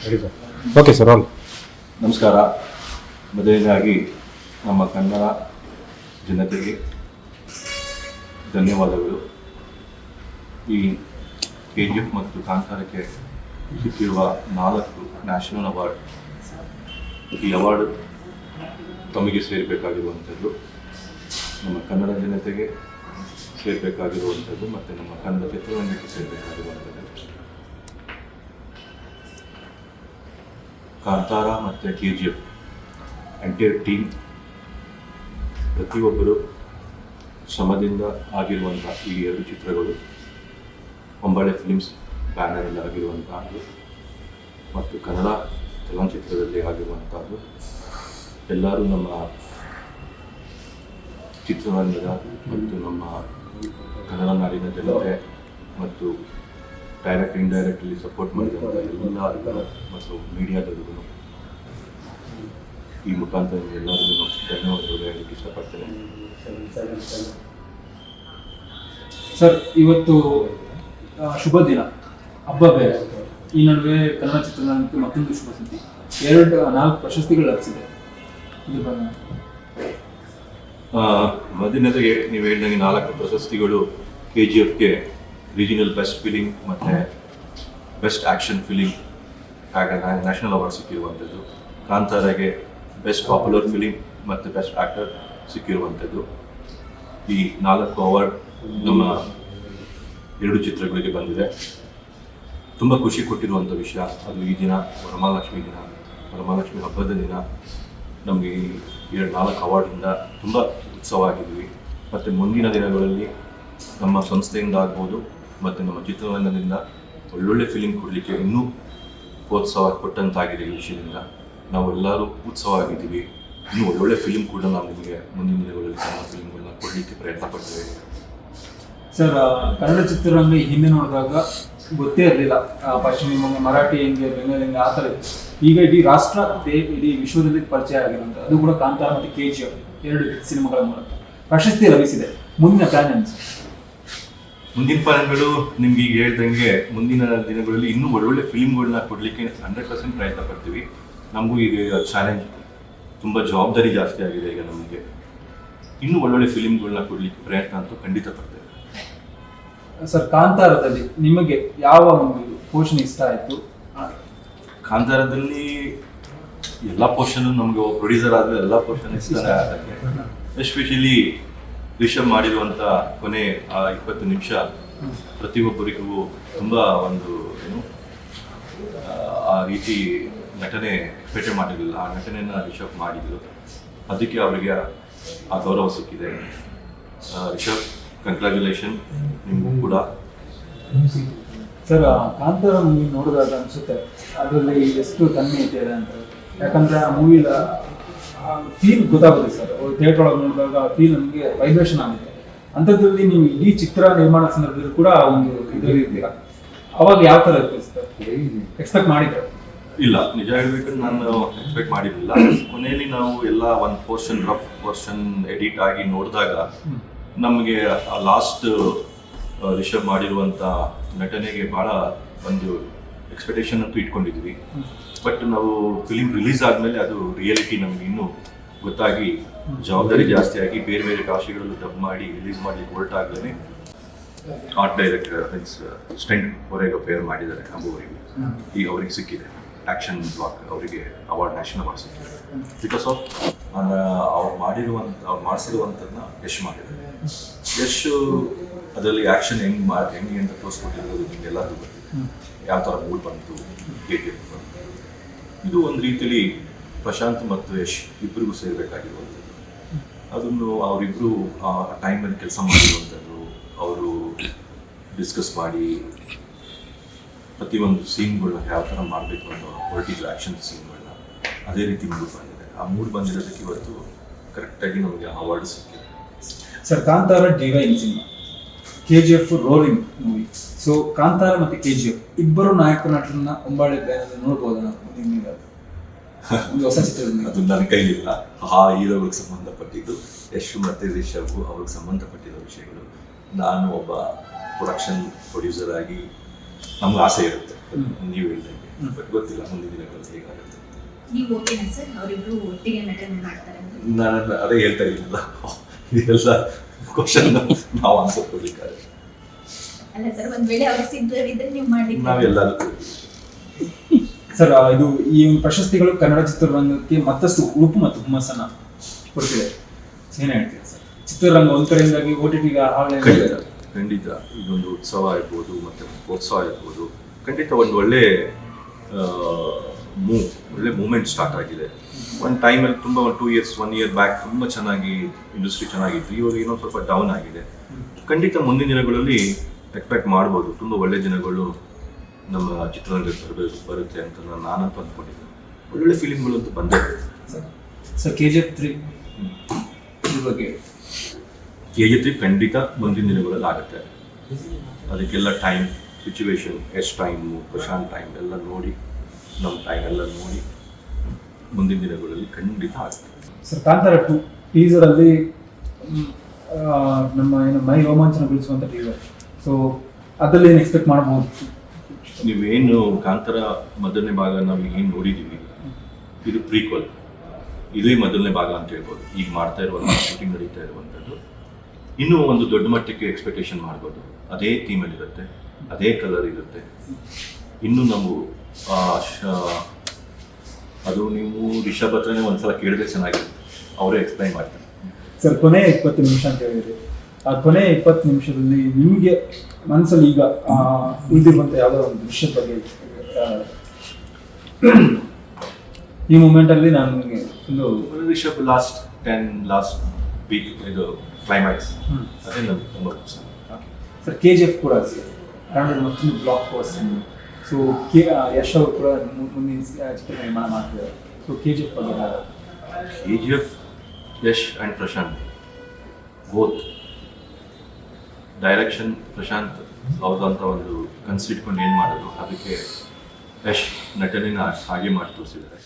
ಸರಿ sir. Okay sir, all. ನಮಸ್ಕಾರ. ಮೊದಲನೇದಾಗಿ ನಮ್ಮ ಕನ್ನಡ ಜನತೆಗೆ ಧನ್ಯವಾದಗಳು. ಈ KGF ಮತ್ತು ಕಾಂತಾರಕ್ಕೆ ಸಿಕ್ಕಿರುವ 4 ನ್ಯಾಷನಲ್ ಅವಾರ್ಡ್, ಈ ಅವಾರ್ಡ್ ತಮಗೆ ಸೇರಬೇಕಾಗಿರುವಂಥದ್ದು, ನಮ್ಮ ಕನ್ನಡ ಜನತೆಗೆ ಸೇರಬೇಕಾಗಿರುವಂಥದ್ದು ಮತ್ತು ನಮ್ಮ ಕನ್ನಡ ಚಿತ್ರರಂಗಕ್ಕೆ ಸೇರಬೇಕಾಗಿರುವಂಥದ್ದು. ಕಾಂತಾರ ಮತ್ತು KGF ಎಂಟೈರ್ ಟೀಮ್ ಪ್ರತಿಯೊಬ್ಬರು ಶ್ರಮದಿಂದ ಆಗಿರುವಂಥ ಈ 2 ಚಿತ್ರಗಳು ಹೊಂಬಾಳೆ ಫಿಲ್ಮ್ಸ್ ಬ್ಯಾನರಲ್ಲಿ ಆಗಿರುವಂತಹದ್ದು ಮತ್ತು ಕನ್ನಡ ಚಲನಚಿತ್ರದಲ್ಲಿ ಆಗಿರುವಂಥದ್ದು. ಎಲ್ಲರೂ ನಮ್ಮ ಚಿತ್ರರಂಗದ ಮತ್ತು ನಮ್ಮ ಕನ್ನಡ ನಾಡಿನ ಜನತೆ ಮತ್ತು ಡೈರೆಕ್ಟ್ ಇಂಡೈರೆಕ್ಟ್ಲಿ ಸಪೋರ್ಟ್ ಮಾಡಿದಂಥ ಎಲ್ಲರಿಗೂ ಮತ್ತು ಮೀಡಿಯಾದವ್ರಿಗೂ ಈ ಮುಖಾಂತರ ಎಲ್ಲರಿಗೂ ಧನ್ಯವಾದಗಳು ಹೇಳಲಿಕ್ಕೆ ಇಷ್ಟಪಡ್ತೇನೆ. ಸರ್, ಇವತ್ತು ಶುಭ ದಿನ, ಹಬ್ಬ ಬೇರೆ. ಈ ನಡುವೆ ಕನ್ನಡ ಚಿತ್ರರಂಗಕ್ಕೆ ಮತ್ತೊಂದು ಶುಭ ಸುದ್ದಿ, 4 ಪ್ರಶಸ್ತಿಗಳು ಲಭಿಸಿದೆ. ಮೊದಲನೇದಾಗಿ ನೀವು ಹೇಳಿದಂಗೆ 4 ಪ್ರಶಸ್ತಿಗಳು KGFಗೆ ರೀಜನಲ್ ಬೆಸ್ಟ್ ಫಿಲಿಂ ಮತ್ತು best action film national award ಸಿಕ್ಕಿರುವಂಥದ್ದು. ಕಾಂತಾರಾಗೆ ಬೆಸ್ಟ್ ಪಾಪ್ಯುಲರ್ ಫಿಲಿಂ ಮತ್ತು ಬೆಸ್ಟ್ ಆ್ಯಕ್ಟರ್ ಸಿಕ್ಕಿರುವಂಥದ್ದು. ಈ 4 ಅವಾರ್ಡ್ ನಮ್ಮ 2 ಚಿತ್ರಗಳಿಗೆ ಬಂದಿದೆ. ತುಂಬ ಖುಷಿ ಕೊಟ್ಟಿರುವಂಥ ವಿಷಯ ಅದು. ಈ ದಿನ ವರಮಹಾಲಕ್ಷ್ಮಿ ಹಬ್ಬದ ದಿನ ನಮಗೆ ಈ 4 ಅವಾರ್ಡಿಂದ ತುಂಬ ಉತ್ಸವ ಆಗಿದ್ವಿ. ಮತ್ತು ಮುಂದಿನ ದಿನಗಳಲ್ಲಿ ನಮ್ಮ ಸಂಸ್ಥೆಯಿಂದ ಆಗ್ಬೋದು ಮತ್ತು ನಮ್ಮ ಚಿತ್ರರಂಗದಿಂದ ಒಳ್ಳೊಳ್ಳೆ ಫಿಲಿಂ ಕೊಡಲಿಕ್ಕೆ ಇನ್ನೂ ಪ್ರೋತ್ಸಾಹ ಕೊಟ್ಟಂತಾಗಿದೆ. ಈ ವಿಷಯದಿಂದ ನಾವೆಲ್ಲರೂ ಉತ್ಸವ ಆಗಿದ್ದೀವಿ. ಇನ್ನೂ ಒಳ್ಳೊಳ್ಳೆ ಫಿಲಿಂ ಕೂಡ ನಾವು ನಿಮಗೆ ಮುಂದಿನ ದಿನಗಳಲ್ಲಿ ಕನ್ನಡ ಫಿಲಿಂಗಳನ್ನ ಕೊಡಲಿಕ್ಕೆ ಪ್ರಯತ್ನ ಪಡ್ತೇವೆ. ಸರ್, ಕನ್ನಡ ಚಿತ್ರರಂಗ ಹಿಂದೆ ನೋಡಿದಾಗ ಗೊತ್ತೇ ಇರಲಿಲ್ಲ. ಪಶ್ಚಿಮ ಬಂಗ, ಮರಾಠಿ ಹೆಂಗೆ, ಬೆಂಗಾಲಿ ಹೆಂಗೆ, ಆ ಥರ ಇತ್ತು. ಈಗ ಇಡೀ ರಾಷ್ಟ್ರ, ಇಡೀ ವಿಶ್ವದಲ್ಲಿ ಪರಿಚಯ ಆಗಿರುವಂಥ ಅದು ಕೂಡ ಕಾಂತಾರ ಮತ್ತು KGF 2 ಸಿನಿಮಾಗಳ ಮೂಲಕ ಪ್ರಶಸ್ತಿ ಲಭಿಸಿದೆ. ಮುಂದಿನ ಪ್ಲಾನ್ ಏನು ಸರ್? ಮುಂದಿನ ಪ್ಲಾನ್ಗಳು ನಿಮ್ಗೆ ಈಗ ಹೇಳ್ದಂಗೆ ಮುಂದಿನ ದಿನಗಳಲ್ಲಿ ಇನ್ನೂ ಒಳ್ಳೊಳ್ಳೆ ಫಿಲಿಮ್ಗಳನ್ನ ಕೊಡಲಿಕ್ಕೆ 100% ಪ್ರಯತ್ನ ಪಡ್ತೀವಿ. ನಮಗೂ ಈಗ ಚಾಲೆಂಜ್, ತುಂಬ ಜವಾಬ್ದಾರಿ ಜಾಸ್ತಿ ಆಗಿದೆ ಈಗ ನಮಗೆ. ಇನ್ನೂ ಒಳ್ಳೊಳ್ಳೆ ಫಿಲಿಮ್ಗಳನ್ನ ಕೊಡಲಿಕ್ಕೆ ಪ್ರಯತ್ನ ಅಂತೂ ಖಂಡಿತ ಪಡ್ತೇವೆ. ಸರ್, ಕಾಂತಾರದಲ್ಲಿ ನಿಮಗೆ ಯಾವ ಒಂದು ಪೋರ್ಷನ್ ಇಷ್ಟ ಆಯಿತು? ಕಾಂತಾರದಲ್ಲಿ ಎಲ್ಲ ಪೋರ್ಷನ್ ನಮಗೆ ಪ್ರೊಡ್ಯೂಸರ್ ಆದರೆ ಎಲ್ಲ ಪೋರ್ಷನ್ ಇಷ್ಟನೇ ಆಗುತ್ತೆ. ಎಸ್ಪೆಷಲಿ ರಿಷಬ್ ಮಾಡಿರುವಂಥ ಕೊನೆ 20 ನಿಮಿಷ ಪ್ರತಿಯೊಬ್ಬರಿಗೂ ತುಂಬ ಒಂದು ಆ ರೀತಿ ನಟನೆ ಎಕ್ಸ್ಪೆಕ್ಟ್ ಮಾಡಿರಲಿಲ್ಲ. ಆ ನಟನೆಯನ್ನು ರಿಷಬ್ ಮಾಡಿದ್ರು, ಅದಕ್ಕೆ ಅವರಿಗೆ ಆ ಗೌರವ ಸಿಕ್ಕಿದೆ. ರಿಷಬ್, ಕಂಗ್ರ್ಯಾಚುಲೇಷನ್ ನಿಮಗೂ ಕೂಡ. ಸರ್, ಕಾಂತಾರ ಮೂವಿ ನೋಡಿದಾಗ ಅನಿಸುತ್ತೆ ಅದರಲ್ಲಿ ಎಷ್ಟು ತನ್ಮಯತೆ ಇದೆ ಅಂತ. ಯಾಕಂದರೆ ಆ ಮೂವಿಲ ಫೀಲ್ ಗೊತ್ತಾಗುತ್ತೆ ಸರ್. ಥಿಯೇಟರ್ ಒಳಗೆ ನೋಡಿದಾಗ ಫೀಲ್ ನಮಗೆ ವೈಬ್ರೇಷನ್ ಆಗುತ್ತೆ. ಅಂಥದ್ರಲ್ಲಿ ನೀವು ಇಡೀ ಚಿತ್ರ ನಿರ್ಮಾಣ ಸಂದರ್ಭದಲ್ಲಿ ಕೂಡ ಒಂದು ಇದರಲ್ಲಿ ಇರ್ತೀರ. ಅವಾಗ ಯಾವ ಥರ ಇರ್ತದೆ ಸರ್? ಎಕ್ಸ್ಪೆಕ್ಟ್ ಮಾಡಿದ್ರೆ? ಇಲ್ಲ, ನಿಜ ಹೇಳ್ಬೇಕಂದ್ರೆ ನಾನು ಎಕ್ಸ್ಪೆಕ್ಟ್ ಮಾಡಿರಲಿಲ್ಲ. ಕೊನೆಯಲ್ಲಿ ನಾವು ಎಲ್ಲ ಒಂದು ಪೋರ್ಷನ್, ರಫ್ ಪೋರ್ಷನ್ ಎಡಿಟ್ ಆಗಿ ನೋಡಿದಾಗ ನಮಗೆ ಲಾಸ್ಟ್ ರಿಷಬ್ ಮಾಡಿರುವಂಥ ನಟನೆಗೆ ಭಾಳ ಒಂದು ಎಕ್ಸ್ಪೆಕ್ಟೇಷನ್ ಅಂತೂ ಇಟ್ಕೊಂಡಿದ್ವಿ. ಬಟ್ ನಾವು ಫಿಲಿಮ್ ರಿಲೀಸ್ ಆದಮೇಲೆ ಅದು ರಿಯಾಲಿಟಿ ನಮಗೆ ಇನ್ನೂ ಗೊತ್ತಾಗಿ ಜವಾಬ್ದಾರಿ ಜಾಸ್ತಿ ಆಗಿ ಬೇರೆ ಬೇರೆ ಭಾಷೆಗಳಲ್ಲೂ ಡಬ್ ಮಾಡಿ ರಿಲೀಸ್ ಮಾಡಲಿಕ್ಕೆ ಹೊರಟಾಗಲೇ art director means stunt choreographer ಮಾಡಿದ್ದಾರೆ ಅಂಬುವರಿಗೆ. ಈಗ ಅವ್ರಿಗೆ ಸಿಕ್ಕಿದೆ ಆ್ಯಕ್ಷನ್ ಬ್ಲಾಕ್, ಅವರಿಗೆ ಅವಾರ್ಡ್, ನ್ಯಾಷನಲ್ ಅವಾರ್ಡ್ ಸಿಕ್ಕಿದೆ. ಬಿಕಾಸ್ ಆಫ್ ಅವ್ರು ಮಾಡಿಸಿರುವಂಥದ್ದನ್ನ ಯಶ್ ಮಾಡಿದ್ದಾರೆ. ಯಶ್ ಅದರಲ್ಲಿ ಆ್ಯಕ್ಷನ್ ಹೆಂಗೆ ಅಂತ ತೋರಿಸ್ಕೊಟ್ಟಿರೋದು ನಿಮಗೆಲ್ಲರಿಗೂ ಗೊತ್ತಿದೆ. ಯಾವ ಥರ ಮೂಡ್ ಬಂತು, KGF ಬಂತು. ಇದು ಒಂದು ರೀತಿಯಲ್ಲಿ ಪ್ರಶಾಂತ್ ಮತ್ತು ಯಶ್ ಇಬ್ಬರಿಗೂ ಸೇರಬೇಕಾಗಿರುವಂಥದ್ದು. ಅದನ್ನು ಅವರಿಬ್ಬರು ಆ ಟೈಮಲ್ಲಿ ಕೆಲಸ ಮಾಡಿರುವಂಥದ್ದು, ಅವರು ಡಿಸ್ಕಸ್ ಮಾಡಿ ಪ್ರತಿಯೊಂದು ಸೀನ್ಗಳನ್ನ ಯಾವ ಥರ ಮಾಡಬೇಕು ಅನ್ನೋ ಹೊರಟಿದ್ರು, ಆ್ಯಕ್ಷನ್ ಸೀನ್ಗಳನ್ನ ಅದೇ ರೀತಿ ಮೂಡ್ ಬಂದಿದೆ. ಆ ಮೂಡ್ ಬಂದಿರೋದಕ್ಕೆ ಇವತ್ತು ಕರೆಕ್ಟಾಗಿ ನಮಗೆ ಅವಾರ್ಡ್ ಸಿಕ್ಕಿದೆ. Sir, Kantara divine cinema, KGF rolling movie. So Kantara ಮತ್ತು KGF ಇಬ್ಬರು ನಾಯಕ ನಟರನ್ನ ಹೊಂಬಾಳೆ ಬ್ಯಾನರ್ನಲ್ಲಿ ನೋಡ್ಬೋದಾ ಒಂದು ಹೊಸ ಚಿತ್ರದಲ್ಲಿ? ಅದು ನನ್ನ ಕೈಲಿಲ್ಲ. ಆ ಹೀರೋಗಳಿಗೆ ಸಂಬಂಧಪಟ್ಟಿದ್ದು ಯಶ್ ಮತ್ತು ರಿಷಬ್ ಅವ್ರಿಗೆ ಸಂಬಂಧಪಟ್ಟಿರೋ ವಿಷಯಗಳು. ನಾನು ಒಬ್ಬ ಪ್ರೊಡಕ್ಷನ್ ಪ್ರೊಡ್ಯೂಸರ್ ಆಗಿ ನಮ್ಗೆ ಆಸೆ ಇರುತ್ತೆ, ನೀವು ಹೇಳಿದಂಗೆ ಬಟ್ ಗೊತ್ತಿಲ್ಲ ಮುಂದಿನ ದಿನಗಳಲ್ಲಿ ಹೇಗಾಗುತ್ತೆ. ನೀವು ಓಕೆನಾ ಸರ್ ಅವರಿಬ್ರು ಒಟ್ಟಿಗೆ ನಟನೆ ಮಾಡ್ತಾರೆ ಅಂತ? ನಾನು ಅದೇ ಹೇಳ್ತಾ ಇರಲಿಲ್ಲ, ಇದೆಲ್ಲ ಕ್ವಶನ್ ನಾವು ಆನ್ಸರ್ ಕೊಡ್ಲಿಕ್ಕಾದ್ರೆ ಅಲ್ಲ ಸರ್, ಒಂದ್ ವೇಳೆ ಅವ್ರು ಸಿದ್ಧರಿದ್ರೆ ನೀವು ಮಾಡ್ಲಿಕ್ಕೆ ನಾವೆಲ್ಲದಕ್ಕೂ ಸರ್ ಇದು ಈ ಒಂದು ಪ್ರಶಸ್ತಿಗಳು ಕನ್ನಡ ಚಿತ್ರರಂಗಕ್ಕೆ ಮತ್ತಷ್ಟು ಉಡುಪು ಮತ್ತು ಹುಮ್ಮಸ್ಸನ್ನ ಕೊಡ್ತಿದೆ. ಏನ್ ಹೇಳ್ತೀರಾ ಸರ್? ಚಿತ್ರರಂಗ ಒಂದ್ ಕಡೆಯಿಂದಾಗಿ OTT-ಗೆ ಖಂಡಿತ ಇದೊಂದು ಉತ್ಸವ ಇರ್ಬೋದು ಮತ್ತು ಪ್ರೋತ್ಸಾಹ ಇರ್ಬೋದು, ಖಂಡಿತ ಒಂದು ಒಳ್ಳೆ ಮೂಮೆಂಟ್ ಸ್ಟಾರ್ಟ್ ಆಗಿದೆ. ಒಂದು ಟೈಮಲ್ಲಿ ತುಂಬ 2 years 1 year ಬ್ಯಾಕ್ ತುಂಬ ಚೆನ್ನಾಗಿ ಇಂಡಸ್ಟ್ರಿ ಚೆನ್ನಾಗಿತ್ತು, ಇವಾಗ ಏನೋ ಸ್ವಲ್ಪ ಡೌನ್ ಆಗಿದೆ. ಖಂಡಿತ ಮುಂದಿನ ದಿನಗಳಲ್ಲಿ ಎಕ್ಸ್ಪೆಕ್ಟ್ ಮಾಡ್ಬೋದು ತುಂಬ ಒಳ್ಳೆ ದಿನಗಳು ನಮ್ಮ ಚಿತ್ರರಂಗಕ್ಕೆ ಬರುತ್ತೆ ಅಂತ ನಾನಂತೂ ಅಂದ್ಕೊಂಡಿದ್ದೀನಿ. ಒಳ್ಳೊಳ್ಳೆ ಫಿಲಿಮ್ಗಳಂತೂ ಬಂದೇ ಸರ್ KGF 3 ಇದ್ರ ಬಗ್ಗೆ KGF ಖಂಡಿತ ಮುಂದಿನ ದಿನಗಳಲ್ಲಿ ಆಗುತ್ತೆ. ಅದಕ್ಕೆಲ್ಲ ಟೈಮ್, ಸಿಚುವೇಶನ್, ಎಷ್ಟು ಟೈಮು, ಪ್ರಶಾಂತ್ ಟೈಮ್ ಎಲ್ಲ ನೋಡಿ, ನಮ್ಮ ಟೈಮ್ ಎಲ್ಲ ನೋಡಿ ಮುಂದಿನ ದಿನಗಳಲ್ಲಿ ಖಂಡಿತ ಆಗುತ್ತೆ. ಸರ್ ಕಾಂತಾರ 2 ಟೀಸರಲ್ಲಿ ನಮ್ಮ ಏನು ಮೈ ರೋಮಾಂಚನಗೊಳಿಸುವಂಥ ಟೀಸರ್, ಸೊ ಅದರಲ್ಲಿ ಏನು ಎಕ್ಸ್ಪೆಕ್ಟ್ ಮಾಡ್ಬೋದು? ನೀವೇನು ಕಾಂತಾರ ಮೊದಲನೇ ಭಾಗ ನಾವು ಏನು ನೋಡಿದ್ದೀವಿ, ಇದು ಪ್ರೀಕ್ವಲ್, ಇದೇ ಮೊದಲನೇ ಭಾಗ ಅಂತ ಹೇಳ್ಬೋದು. ಈಗ ಮಾಡ್ತಾ ಇರುವಂಥ ಶೂಟಿಂಗ್ ನಡೀತಾ ಇರುವಂಥದ್ದು ಇನ್ನೂ ಒಂದು ದೊಡ್ಡ ಮಟ್ಟಕ್ಕೆ ಎಕ್ಸ್ಪೆಕ್ಟೇಷನ್ ಮಾಡ್ಬೋದು. ಅದೇ ಥೀಮಲ್ಲಿರುತ್ತೆ, ಅದೇ ಕಲರ್ ಇರುತ್ತೆ. ಇನ್ನು ನಾವು ಅದು ನೀವು ರಿಷಬ್ ಹತ್ರನೇ ಒಂದ್ಸಲ ಕೇಳಿದ್ರೆ ಚೆನ್ನಾಗಿರುತ್ತೆ, ಅವರೇ ಎಕ್ಸ್ಪ್ಲೈನ್ ಮಾಡ್ತಾರೆ. ಸರ್ ಕೊನೆ 20 ನಿಮಿಷ ಅಂತ ಹೇಳಿದ್ರೆ, ಆ ಕೊನೆ 20 ನಿಮಿಷದಲ್ಲಿ ನಿಮಗೆ ಮನಸ್ಸಲ್ಲಿ ಈಗ ಉಳಿದಿರುವಂಥ ಯಾವುದೋ ಒಂದು ವಿಷಯದ ಬಗ್ಗೆ ಈ ಮೂಮೆಂಟಲ್ಲಿ ನಾನು ನಿಮಗೆ ಫುಲ್ಲು ರಿಷಬ್ ಲಾಸ್ಟ್ ವೀಕ್ ಇದು ಕ್ಲೈಮ್ಯಾಕ್ಸ್, ಅದೇ ನನಗೆ ತುಂಬ ಖುಷಿ. ಸರ್ KGF ಕೂಡ ಕನ್ನಡದ ಮತ್ತೊಂದು ಬ್ಲಾಕ್ ಬಸ್ಟರ್. ಸೊ ಯಶ್ ಅವರು ಕೂಡ ಮುಂದಿನ ಚಿತ್ರ ನಿರ್ಮಾಣ ಮಾಡ್ತಿದ್ದಾರೆ. ಸೊ KGF ಬಗ್ಗೆ KGF, Yash and Prashanth both direction Prashanth ಅವ್ರದಂತ ಒಂದು ಕನ್ಸಿಟ್ಕೊಂಡು ಏನು ಮಾಡೋದು, ಅದಕ್ಕೆ ಯಶ್ ನಟನೆನ ಹಾಗೆ ಮಾಡಿ ತೋರಿಸಿದ್ದಾರೆ.